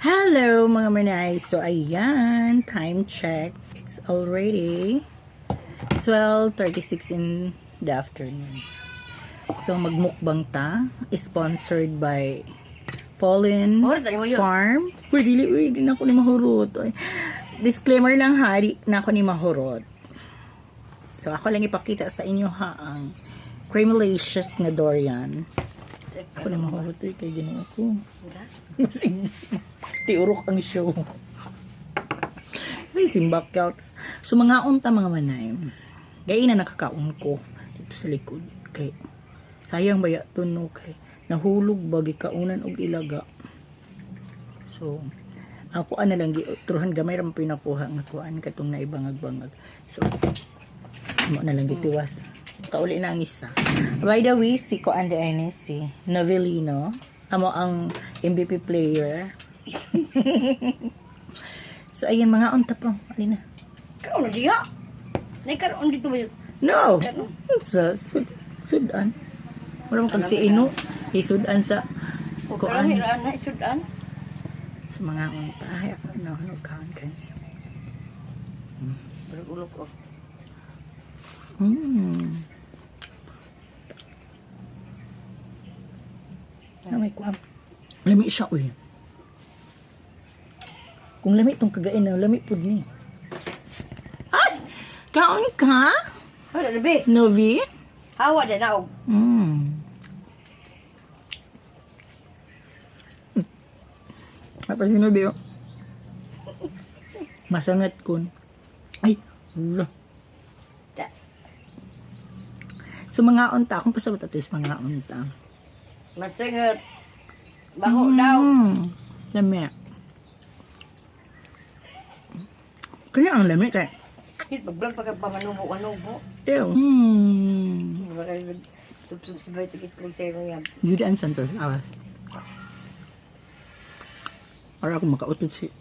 Hello mga manay. So ayan, time check. It's already 12:36 in the afternoon. So magmukbang ta, sponsored by Fallen Farm. Uy, di na ako ni mahurot. Ay, disclaimer lang ha, di na ako ni mahurot. So ako lang ipakita sa inyo ha ang cremalicious na durian. Ako ni mahurot kay ginawa ko. Tiurok ang show. Ay, simbakouts. So, mga unta mga manay. Gaya na nakakaon ko dito sa likod. Kay, sayang baya to no. Kay, nahulog bagi kaunan og ilaga. So, ako na lang truhan gamay ram pinakuha nga kuan katong naibangag-bangag. So, mo na lang gitiwas. Kauli na ang isa. By the way, si Kuan de Ines, si Novellino. Amo ang MVP player. So, ayan, mga unta pa. Alina. Karoon na diya. Nagkaroon dito ba yun? No! Sa sudan. Wala mo kang si Ino. Sudan sa kuan. Karoon na isudan. Sa mga unta. Ay, ako na kaan ka niya. Ulog ko. May kuan. Lami siya, uy. Kung lami itong kagain na, lami po ni. Ay! Kaon ka? Wala na be. Novi? Hawa na na og. Apa si Novi, oh? Masangat kun. Ay, Allah. So, mga unta. Kung pasabot ito is mga unta. Masingot. Baho daw. Lami. Kanya ang lami kay. Hit pag-vlog pagka pamanubo-anubo. Ew. Subsubay tikit ko sa'yo yan. Julian Santos. Awas. Para ako makautot si.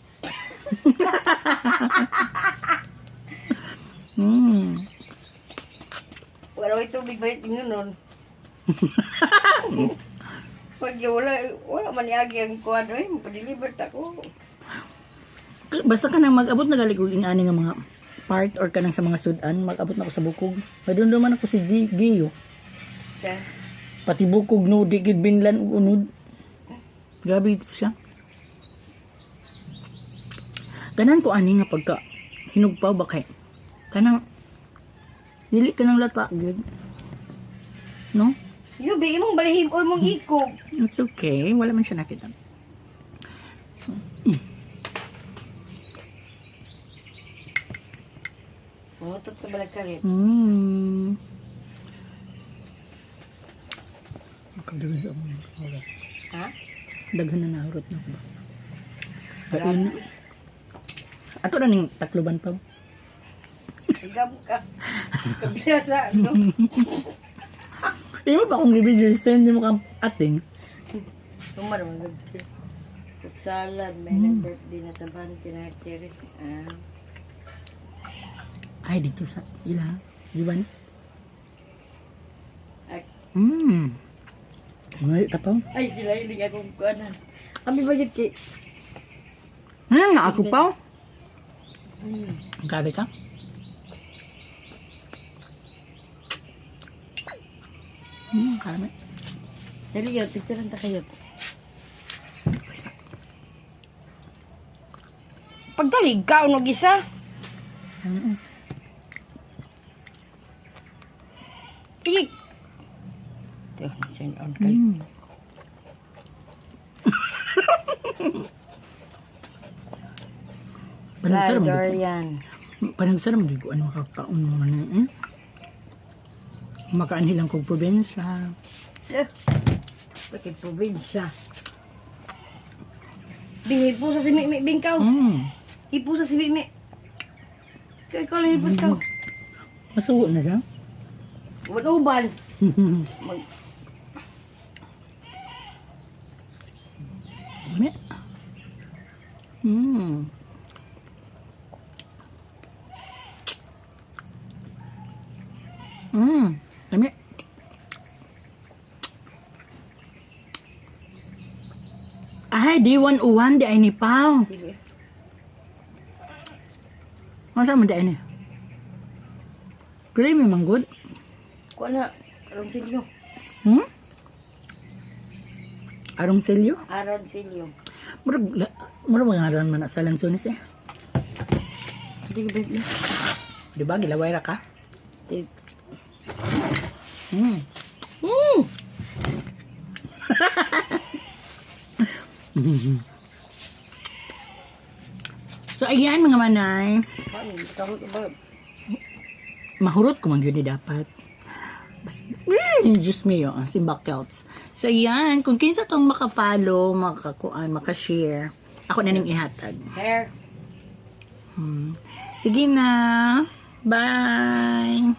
Wala may tubig ba yung nun? Pag wala maniagi ang kuwan. Ay, mapadeliver ko. Basta ka nang mag-abot na galigog ang ani nga mga part or kanang sa mga sudan, mag-abot na ako sa bukog. Madun naman ako si Gio. Siya. Pati bukog no, di gid binlan ug unod. Grabe ito siya. Ganan ko ani nga pagka hinugpaw ba kay kanang dili kanang lata gid. No? Yung bi imong balihim o mong ikog. It's okay. Wala man siya nakita. So, Mutot sa balag ka rin. Makadagan sa mga oras. Ha? Daghan na nahurot na ko ba? Kain na. Ato na ning takluban pa. Igam ka. Kabila sa ano. Di mo ba kung libidyo send mo kang ating? Tumar mo. Salad. May nag-birthday na taban. Tinatiri. Ay, dito sa ila. Di ba? Ay. Ngayon, tapaw. Ay, sila hindi akong kuanan. Kami ba yun ki? Ako pa. Grabe ka. Karami. Dali yun, picturean ta kayo. Pagdalig ka, unog isa. Tigig. Ito, send on kayo. Panagsara mo dito. Dorian. Panagsara mo dito. Ano makakaon mo na makaan hilang kong probinsya. Bakit probinsya? Hipo sa si Mimi, bingkaw. Hipo sa si Mimi. Kaya ikaw lang hipos ka. Masuho na siya. Uban. Mami. Mami. Ay, D101 di ay ni Pao. Sige. Masa mo di ay ni? Creamy man good. Kuha na. Arong silyo. Hmm? Arong selyo? Aron silyo. Murag mga aron man sa lansones eh. Sige, babe. Di ba? Gilaway ra ka? Sige. Hmm. So, ayan mga manay. Paano? Takot ka, babe. Mahurot ko man yun dapat. Just me yun, si Buckels. So, ayan. Kung kinsa tong maka-follow, maka-share, ako na ning ihatag. Hair. Sige na. Bye!